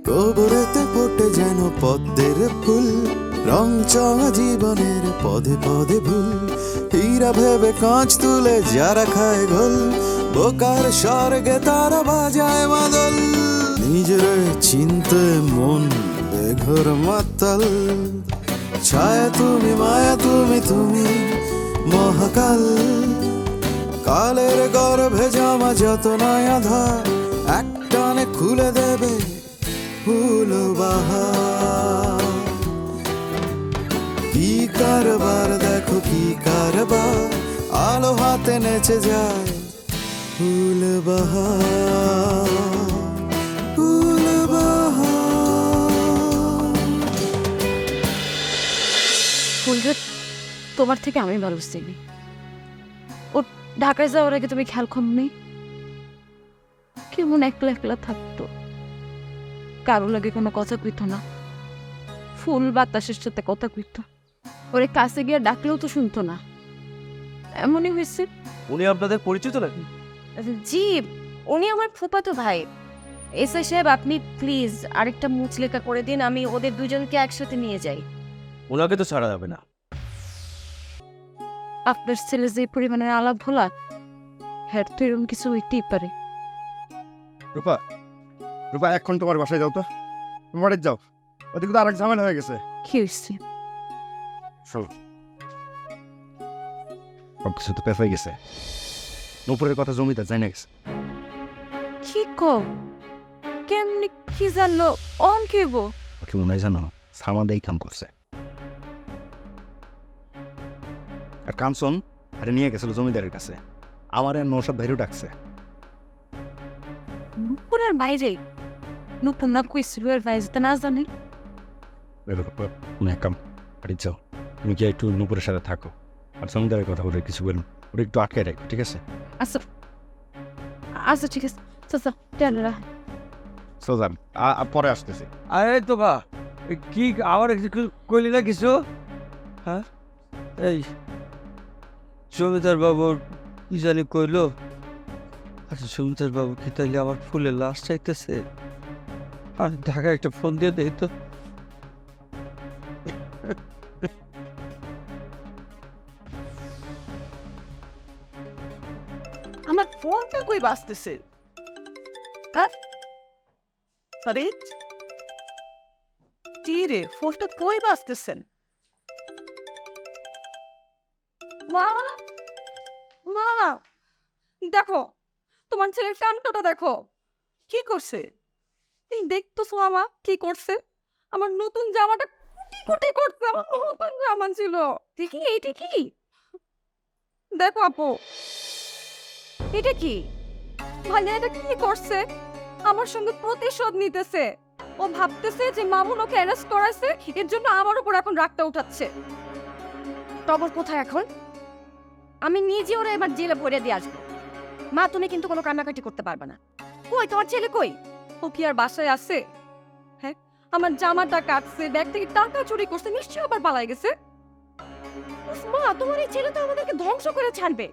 কবরেতে ফোটে যেন পদ্মের ফুল, রং চঙা জীবনের পদে পদে ভুল। হীরা ভেবে কাঁচ তুলে যারা খায় গোল, বোকার স্বর্গে তারা বাজায় মাদল। নিজের চিনতে মন বেঘর মাতাল, ছায়া তুমি মায়া তুমি তুমি মহাকাল। কালের গর্ভে জামা যত নয়া ধার, একটানে খুলে দেবে ফুল বাহার। কি কারবার দেখো কি কারবার, আলো হাতে নেচে যায় ফুল বাহার, ফুল বাহার। ফুলরে তোমার থেকে আমি ভালো চিনি। ও ঢাকায় যাওয়ার আগে তুমি খেয়াল করনি কেমন একলা একলা থাকতো, কারো লাগে কোনো কথা কইতো না, ফুল বাতাসের সাথে কথা কইতো, ওরে কাছে গিয়ে ডাকলেও তো শুনতো না। এমনই হয়েছে। উনি আপনাদের পরিচিত নাকি? জি, উনি আমার ফুফাতো ভাই। এসআই সাহেব, আপনি প্লিজ আরেকটা মুচলেখা করে দিন, আমি ওদের দুজনকে একসাথে নিয়ে যাই। ওনাকে তো ছাড়া যাবে না। আপনার ছেলে যে পরিমাণে আলাপ ভোলা, হ্যাঁ তো এরকম কিছু হইতেই পারে। রূপা, রূপা এখন তোমার বাসায় যাও তো, বাড়ি যাও, ওদিকে তো আরেক ঝামেলা হয়ে গেছে। কি হয়েছে? শোনো, সব কিছু তো পেফাই গেছে। নূপুরের কথা জমিতে যাই না গেছে। কি কও? কেমনি কি জানলো? অন কেব? ওকে মনে হয় জানো, সামাদা এই কাম করছে। আর কাঞ্চন আরে নিয়ে গেছিল জমিদারের কাছে, আমার আর নৌসাদ ভাইরও ডাকছে। নুপুরের বাইরে? নুপুর না কইছিল এর বাইরে না জানে? তুমি এক কাম, বাড়ি যাও, তুমি কি একটু নূপুরের সাথে থাকো, আর জমিদারের কথা বলে কিছু বলুন, ওটা একটু আটকে রাখো, ঠিক আছে? আচ্ছা আচ্ছা ঠিক আছে, চাচা টেনরা সোজান পরে আসতেছি। আরে তো বা কি আবার কইলি না কিছু? হ্যাঁ, এই জমিদার বাবুর কি জানি কইলো। আচ্ছা, জমিদার বাবু কি তাইলে আমার ফুলের লাশ চাইতেছে? আর ঢাকায় একটা ফোন দিয়ে দেই তো। আমার ফোনটা কই বাজতেছে? আরে কি রে, ফোনটা কই বাজতেছেন? মা, মা দেখো, তোমার ছেলের কাণ্ডটা দেখো। কি করছে? এই দেখতেছো মামা কি করছে? আমার নতুন জামাটা কুটি করছে। আমার নতুন জামা ছিল, দেখি এইটা কি? দেখো আপু, এটা কি? মানে এটা কি করছে? আমার সঙ্গে প্রতিশোধ নিতেছে। ও ভাবতেছে যে মামুন ওকে অ্যারেস্ট করাছে, এর জন্য আমার উপর এখন রাগটা উঠাচ্ছে। টবর কোথায় এখন? আমি নিজে ওরা এবার জেলে ভরে দিয়ে আসবো। মা, তুমি কিন্তু কোনো কান্নাকাটি করতে পারবে না। কই তোমার ছেলে কই? ও কি আর বাসায় আছে? হ্যাঁ, আমার জামাটা কাটছে, ব্যাগ থেকে টাকা চুরি করছে, নিশ্চয়ই আবার পালাই গেছে। উফ, মা, তোমার এই ছেলে তো আমাদেরকে ধ্বংস করে ছাড়বে।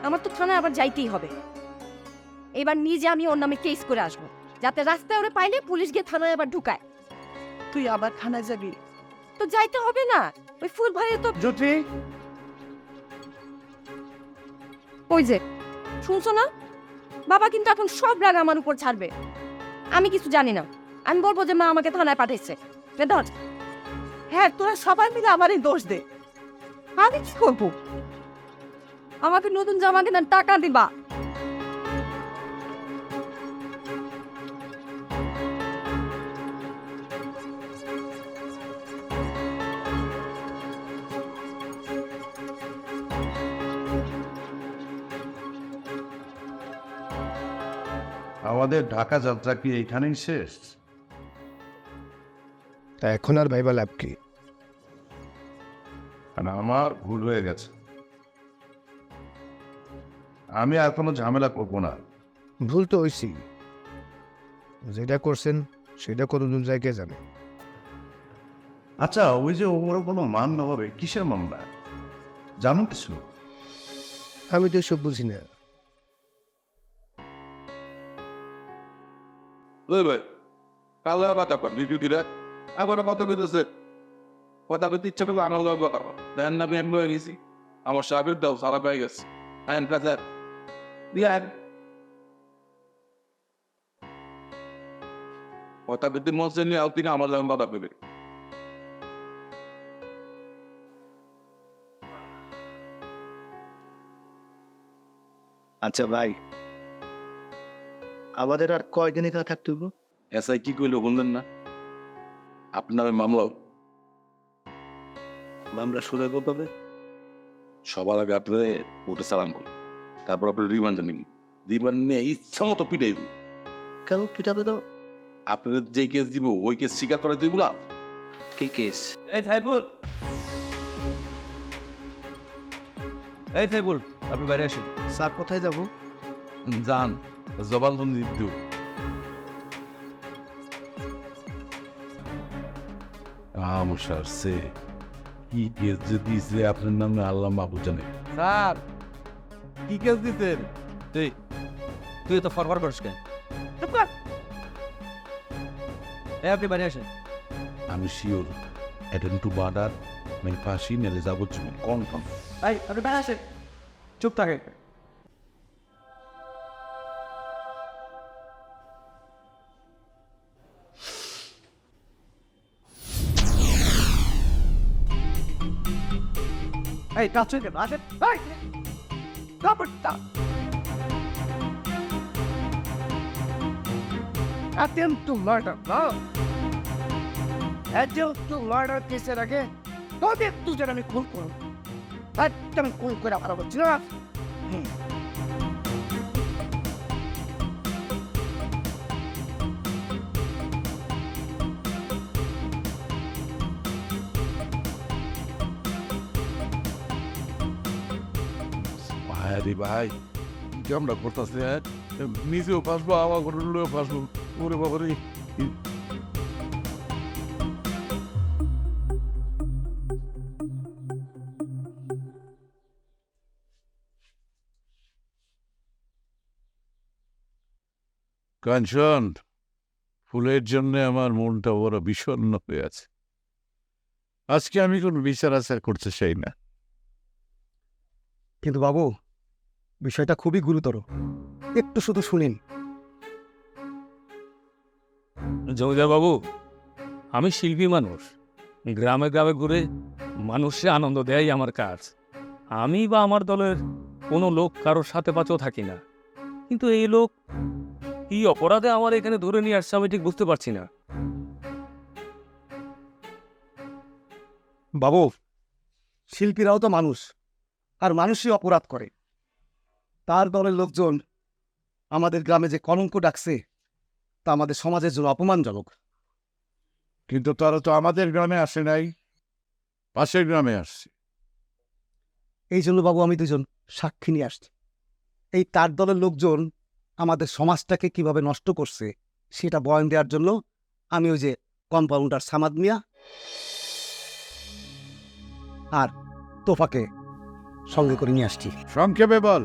আমার তো থানায় আবার যাইতেই হবে। এবার নিজে আমি ওর নামে কেস করে আসবো, যাতে রাস্তায় ওরে পাইলে পুলিশ গিয়ে থানায় আবার ঢুকায়। তুই আবার থানায় যাবি? তো যাইতে হবে না? ওই ফুল ভাইয়ের তো জ্যোতি, ওই যে শুনছো না, বাবা কিন্তু এখন সব রাগ আমার উপর ছাড়বে। আমি কিছু জানি না, আমি বলবো যে মা আমাকে থানায় পাঠাইছে। বেদর, হ্যাঁ, তোরা সবাই মিলে আমারই দোষ দে। আমি কি করবো? আমাকে নতুন জামা কেনার টাকা দিবা। আমাদের ঢাকা যাত্রা কি এইখানেই শেষ? তা এখন আর ভাইবা লাভ কি? আর আমার ভুল হয়ে গেছে, আমি আর কোনো ঝামেলা করবো না। ভুল তো হইছি, যেটা করছেন সেটা কতদূর যায় কে জানে। আচ্ছা, ওই যে ওর কোনো মামলা হবে, কিসের মামলা জানো কিছু? আমি তো এসব বুঝি না। ওই ভাই, কালো কথা কর ডিউটিরা আবার কথা কইতেছে কথা কইতে ইচ্ছা করলে আমার লগে কথা কর দেন না আমি হয়ে গেছি আমার সাহেবের দাও সারা পেয়ে গেছে আইন কাজার দিয়া কথা কইতে মজা নিয়ে আউতিনা আমার লগে কথা কইবে আচ্ছা ভাই, আমাদের আর কয়দিন এখানে থাকতে হইব? এসআই কি কইলো বললেন না আপনার মামলা মামলা শুরু হইব কবে? সবার আগে আপনাদের ওটা সালাম করুন তারপর আপনার রিমান্ডে নিন রিমান্ড নিয়ে ইচ্ছা মতো পিটাইব কেন পিটাবে তো? আপনাদের যে কেস দিব ওই কেস স্বীকার করে দিব না কি কেস? এই সাইফুল, এই সাইফুল, আপনি বাইরে আসুন। স্যার কোথায় যাব? যান জবানবন্দি দিব আমসার সে কি কেস যে দিয়েছে আপনার নামে আল্লাহ মাহবুব জানে স্যার, কি কেস দিতেন তুই তো ফরওয়ার্ড করিস কেন? চুপ কর। এই আপনি বাইরে আসেন। আমি শিওর অ্যাটেন্ড টু মার্ডার মানে ফাঁসি নেলে যাবজ্জীবন কনফার্ম এই আপনি বাইরে আসেন। চুপ থাকে। এই কাছে কেন আসেন? এই কাপড়টা attempt to murder, no? Attempt to murder কেসের আগে তোদের দুজন আমি খুন করব। একদম খুন করে ভালো করছি না। ভাই ভাই আমরা করতেছি নিজেও ফাঁসবো আমার ঘরেও ফাঁসবো ওরে বাবারে কাঞ্চন ফুলের জন্য আমার মনটা বড় বিষণ্ণ হয়ে আছে আজকে আমি কোন বিচার আচার করতে চাই না কিন্তু বাবু, বিষয়টা খুবই গুরুতর, একটু শুধু শুনিন। জমিদার বাবু, আমি শিল্পী মানুষ, গ্রামে গ্রামে ঘুরে মানুষে আনন্দ দেয়াই আমার কাজ। আমি বা আমার দলের কোনো লোক কারোর সাথে পাচেও থাকি না, কিন্তু এই লোক কি অপরাধে আমার এখানে ধরে নিয়ে আসছে আমি ঠিক বুঝতে পারছি না। বাবু, শিল্পীরাও তো মানুষ, আর মানুষই অপরাধ করে। তার দলের লোকজন আমাদের গ্রামে যে কলঙ্ক ডাকছে তা আমাদের সমাজের জন্য অপমানজনক। কিন্তু তারা তো আমাদের গ্রামে আসে নাই, পাশের গ্রামে আসছে। এই জন্য বাবু আমি দুজন সাক্ষী নিয়ে আসছি। এই তার দলের লোকজন আমাদের সমাজটাকে কিভাবে নষ্ট করছে সেটা বয়ান দেওয়ার জন্য আমি ওই যে কম্পাউন্ডার সামাদ মিয়া আর তোফাকে সঙ্গে করে নিয়ে আসছি। সংক্ষেপে বল।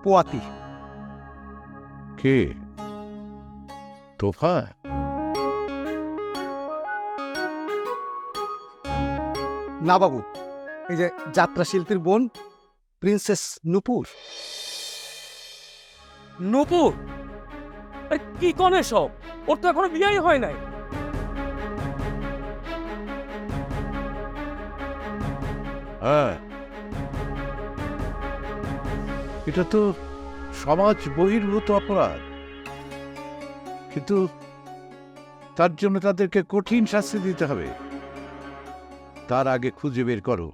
পোয়াতি। কে? তোফা? না বাবু, এই যে যাত্রা শিল্পীর বোন প্রিন্সেস নূপুর। নূপুর? কি কনে সব? ওর তো এখনো বিয়েই হয় নাই। হ্যাঁ, এটা তো সমাজ বহির্ভূত অপরাধ, কিন্তু তার জন্য তাদেরকে কঠিন শাস্তি দিতে হবে। তার আগে খুঁজে বের করো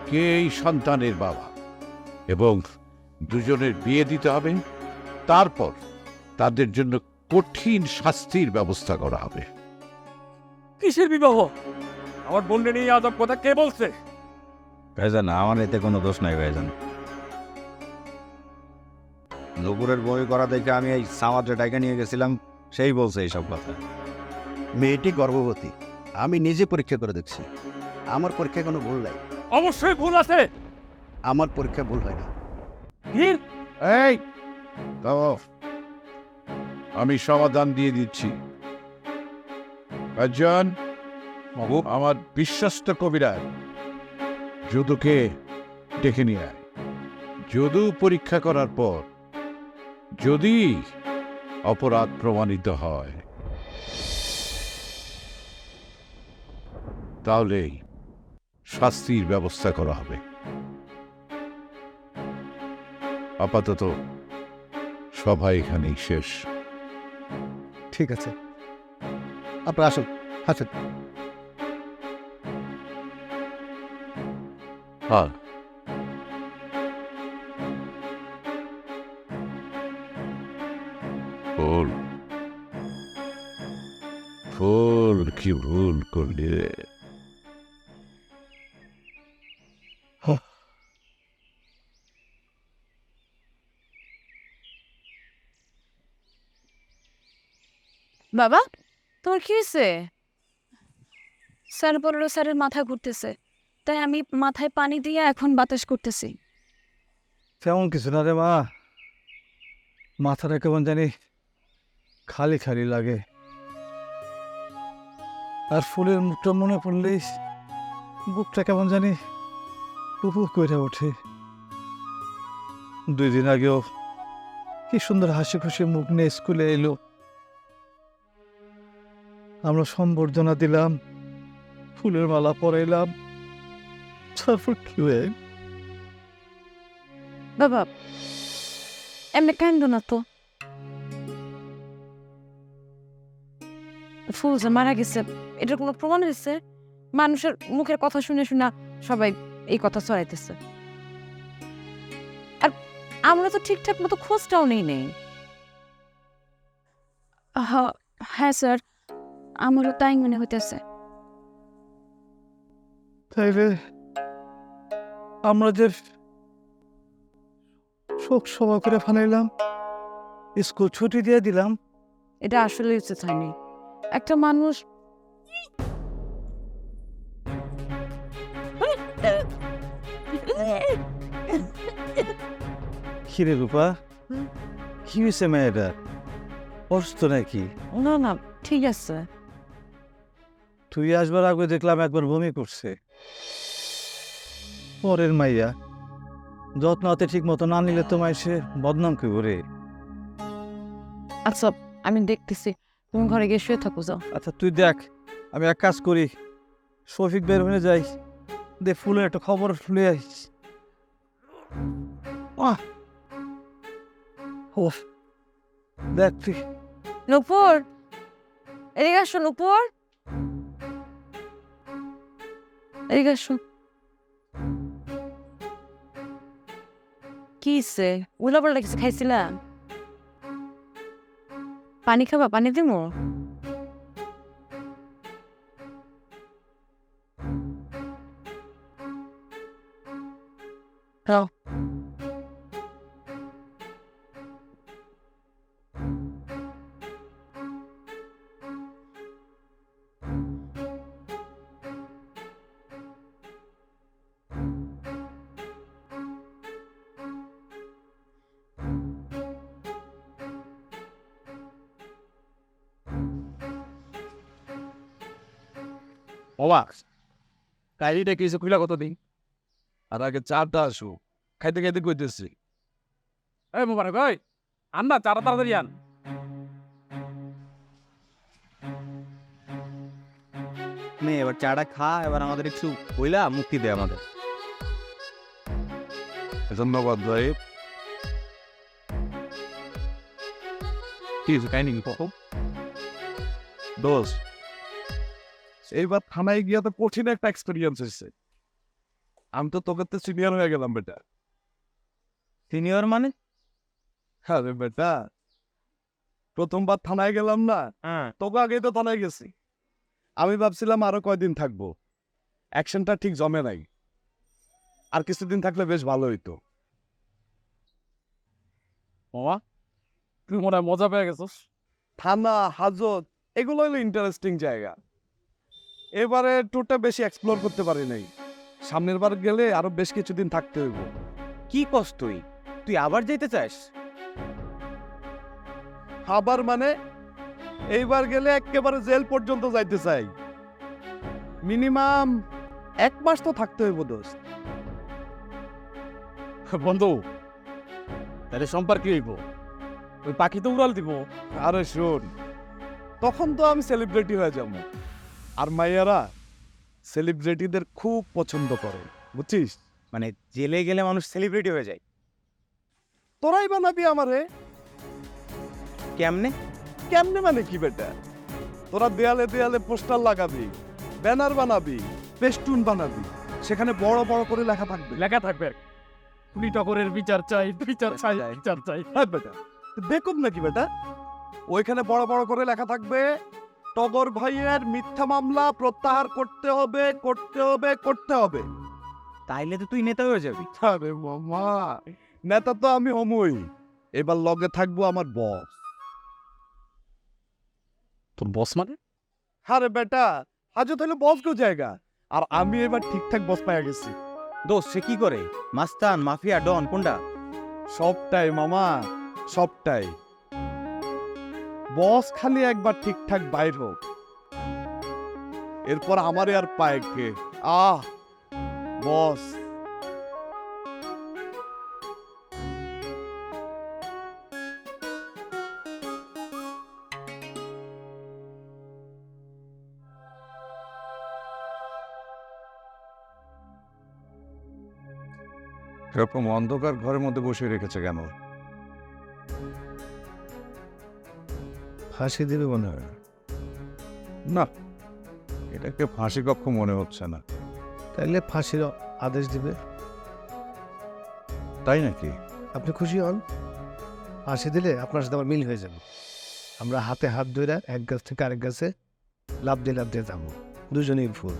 কে এই সন্তানের বাবা, এবং দুজনের বিয়ে দিতে হবে। তারপর তাদের জন্য কঠিন শাস্তির ব্যবস্থা করা হবে। কিসের বিবাহ? আমার বোনকে নিয়ে আজব কথা কে বলছে? ভাইজান, আমার এতে কোনো দোষ নাই ভাইজান। নুপুরের বই করা দেখে আমি এই সামাদ্রে ডাইকা নিয়ে গেছিলাম, সেই বলছে এইসব কথা। মেয়েটি গর্ভবতী, আমি নিজে পরীক্ষা করে দেখছি। আমার পরীক্ষায় কোনো ভুল নাই। অবশ্যই ভুল আছে। আমার পরীক্ষা ভুল হয় না। ভিড় এই দাও, আমি সমাধান দিয়ে দিচ্ছি। একজন আমার বিশ্বস্ত কবিরাজ যদুকে ডেকে নিয়ে আয়। যদু পরীক্ষা করার পর যদি অপরাধ প্রমাণিত হয় তাহলে শাস্তির ব্যবস্থা করা হবে। আপাতত সবাই এখানেই শেষ। ঠিক আছে, আপনারা আসুন, আসুন। হ্যাঁ, ফুল ফুল কি ভুল করলি রে? বাবা, তোমার কি হয়েছে? স্যার বললো স্যারের মাথা ঘুরতেছে, তাই আমি মাথায় পানি দিয়ে এখন বাতাস করতেছি। তেমন কিছু না রে মা, মাথাটা কেমন জানি খালি খালি লাগে। আর ফুলের মুখটা মনে পড়লেই বুকটা কেমন জানি উপু করে ওঠে। 2 দিন আগেও কি সুন্দর হাসি খুশি মুখ নিয়ে স্কুলে এলো, আমরা সম্বর্ধনা দিলাম, ফুলের মালা পরাইলাম, তারপর কি হয়ে বাবা এমনি কান্দো না তো। ফুল যে মারা গেছে এটার কোনো প্রমাণ হয়েছে? মানুষের মুখের কথা শুনে শুনে সবাই এই কথা ছড়াইতেছে, আর আমরা তো ঠিকঠাক মতো খোঁজটাও নেই। হ্যাঁ স্যার, আমারও তাই মনে হইতেছে। তাইলে আমরা যে শোক সভা করে ফেলাইলাম, স্কুল ছুটি দিয়ে দিলাম, এটা আসলে উচিত হয়নি। একটা মানুষ কিরে রূপা, কি হয়েছে মেয়েটা? অসুস্থ নাকি? না না ঠিক আছে। তুই আসবার আগে দেখলাম একবার বমি করছে। পরের মাইয়া যত্ন হাতে ঠিক মতো না নিলে তো মাইসে বদনাম কি করে। আচ্ছা আমি দেখতেছি, তুমি ঘরে গিয়ে শুয়ে থাকো যাও। আচ্ছা তুই দেখ, আমি এক কাজ করি, শফিক বের হয়ে যাই, দে ফুলের একটা খবর শুনে আইস। দেখ তুই। নূপুর, এদিকে আসো নূপুর, এদিকে আসো। কি হইছে? উল্লাপাল্লা কিছু খাইছিলাম? পানি খাবা? পানি দিমু? খাও। অবাক কাহিনীটা কিছু খুলা কত দিন আর আগে চারটা আসু খাইতে খাইতে কইতেছি। এই মোবারক ভাই, আন না চারা তাড়াতাড়ি আন। নে এবার চাটা খা, এবার আমাদের একটু বইলা মুক্তি দে আমাদের। ধন্যবাদ ভাই। কি হয়েছে কাহিনী কত? দোষ এইবার থানায় গিয়া তো কঠিন একটা এক্সপিরিয়েন্স হয়েছে। আমি তো তোকে তো সিনিয়র হয়ে গেলাম বেটা। সিনিয়র মানে? হ্যাঁ রে বেটা, প্রথমবার থানায় গেলাম না, তোকে আগেই তো থানায় গেছি। আমি ভাবছিলাম আরো কয়দিন থাকবো, অ্যাকশনটা ঠিক জমে নাই, আর কিছুদিন থাকলে বেশ ভালো হইতো। মামা তুই মনে হয় মজা পেয়ে গেছিস। থানা হাজত এগুলো হলো ইন্টারেস্টিং জায়গা। এবারে ট্যুরটা বেশি এক্সপ্লোর করতে পারি নাই, সামনের বার গেলে আরো বেশ কিছুদিন থাকতে হইব। কি কস তুই? তুই আবার যেতে চাস? আবার মানে এইবার গেলে একেবারে জেল পর্যন্ত যাইতে চাই। মিনিমাম 1 মাস তো থাকতে হইব দোস্ত। বন্ধু তাহলে সম্পর্ক কি হইব? ওই পাখি তো উড়াল দিব। আরে শোন, তখন তো আমি সেলিব্রিটি হয়ে যাবো, আর মাইয়ারা সেলিব্রিটিদের খুব পছন্দ করে, বুঝছিস? মানে জেলে গেলে মানুষ সেলিব্রিটি হয়ে যায়। তোরাই বানাবি আমারে। কেমনে? কেমনে মানে কি বেটা? তোরা দেয়ালে দেয়ালে পোস্টার লাগাবি, ব্যানার বানাবি, পেস্টুন বানাবি, সেখানে বড় বড় করে লেখা থাকবে। লেখা থাকবে পুলি টকরের বিচার চাই, বিচার চাই, বিচার চাই। হ্যাঁ বেটা, দেখুন নাকি বেটা, ওইখানে বড় বড় করে লেখা থাকবে টগর ভাইয়ের মিথ্যা মামলা প্রত্যাহার করতে হবে, করতে হবে, করতে হবে। তাইলে তো তুই নেতা হয়ে যাবি। আরে মামা, নেতা তো আমি হমই। এবার লগে থাকবো আমার বস। তোর বস মানে? আরে বেটা, হাজত হলো বস গো জায়গা, আর আমি এবার ঠিকঠাক বস পাইয়া গেছি। দোস্ত সে কি করে? মাস্তান, মাফিয়া, ডন কোনটা? সবটাই মামা, সবটাই। বস খালি একবার ঠিকঠাক বাইর হোক, এরপর আমারে আর পায় কে? বস। এরকম অন্ধকার ঘরের মধ্যে বসে রেখেছে কেন? ফাঁসি দিবে মনে হয়। না, এটাকে ফাঁসি কক্ষ মনে হচ্ছে না। তাইলে ফাঁসির আদেশ দিবে। তাই নাকি? আপনি খুশি হন? ফাঁসি দিলে আপনার সাথে আমার মিল হয়ে যাবে। আমরা হাতে হাত ধরে এক গাছ থেকে আরেক গাছে লাভ দিয়ে যাবো, দুজনেই ফুল।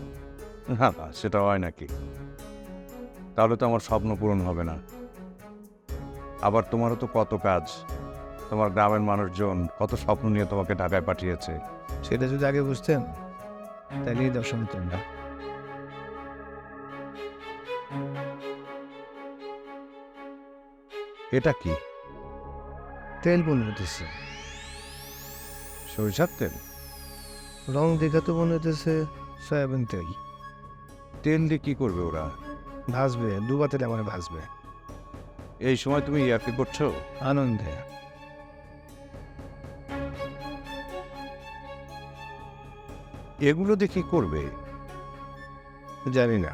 না না, সেটা হয় নাকি? তাহলে তো আমার স্বপ্ন পূরণ হবে না। আবার তোমারও তো কত কাজ, তোমার গ্রামের মানুষজন কত স্বপ্ন নিয়ে তোমাকে ঢাকায় পাঠিয়েছে। সেটা যদি আগে বুঝতেন তাহলেই দর্শন হতেন না। এটা কি? তেল মনে হতেছে, সরিষার তেল? রং দেখা তো মনে হতেছে সয়াবিন তেল। তেল দিয়ে কি করবে ওরা? ভাজবে, দুবাতে আমার ভাজবে। এই সময় তুমি ইয়ার্কি করছো? আনন্দে। এগুলো দিয়ে কি করবে? জানি না,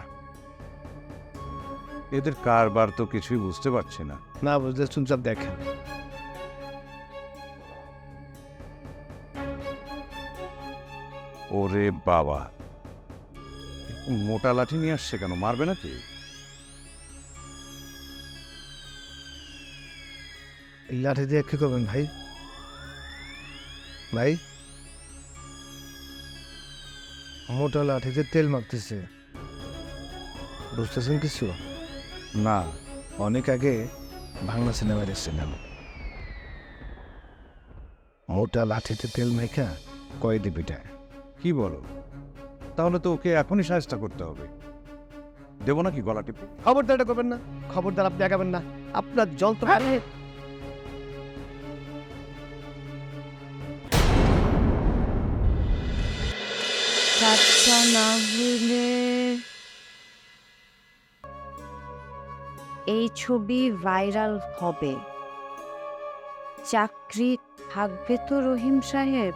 এদের কারবার তো কিছুই বুঝতে পারছি না। না বুঝলে চুপচাপ দেখেন। ওরে বাবা, মোটা লাঠি নিয়ে আসছে কেন? মারবে নাকি? এই লাঠি দিয়ে কি করবেন ভাই? ভাই, মোটা লাঠিতে তেল মারতেছে, বুঝতেছেন কিছু? না। অনেক আগে বাংলা সিনেমা দেখছিলাম, মোটা লাঠিতে তেল মেখা কয়েদি পিঠায়। কি বলো? তাহলে তো ওকে এখনই সাহায্য করতে হবে। দেবো নাকি গলা টিপে? খবরদার এটা করবেন না, খবরদার আপনি আগাবেন না। আপনার যন্ত্র আচ্ছা, না হলে এই ছবি ভাইরাল হবে, চাকরি থাকবে তো রহিম সাহেব।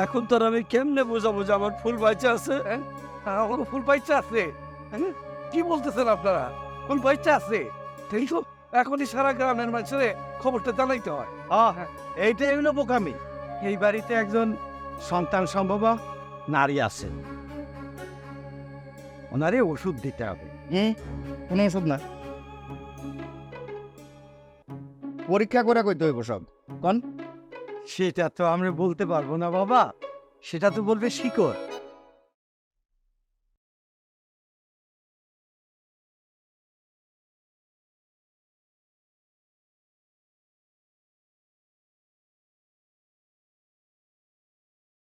এখন তোর আমি কেমনে বোঝাবো যে আমার ফুল বাইচা আছে? আমার ফুল পাইচা আছে। কি বলতেছেন আপনারা? ফুল পাইচা আছে? ঠিক তো, এখনই সারা গ্রামের মানুষের খবরটা জানাইতে হয়। এইটাই হলো বোকামি। এই বাড়িতে একজন সন্তান সম্ভব নারী আছেন, ওনারে ওষুধ দিতে হবে। কোনো ওষুধ না, পরীক্ষা করে কইতে হইব সব। কোন? সেটা তো আমরা বলতে পারবো না বাবা, সেটা তো বলবে শিকড়।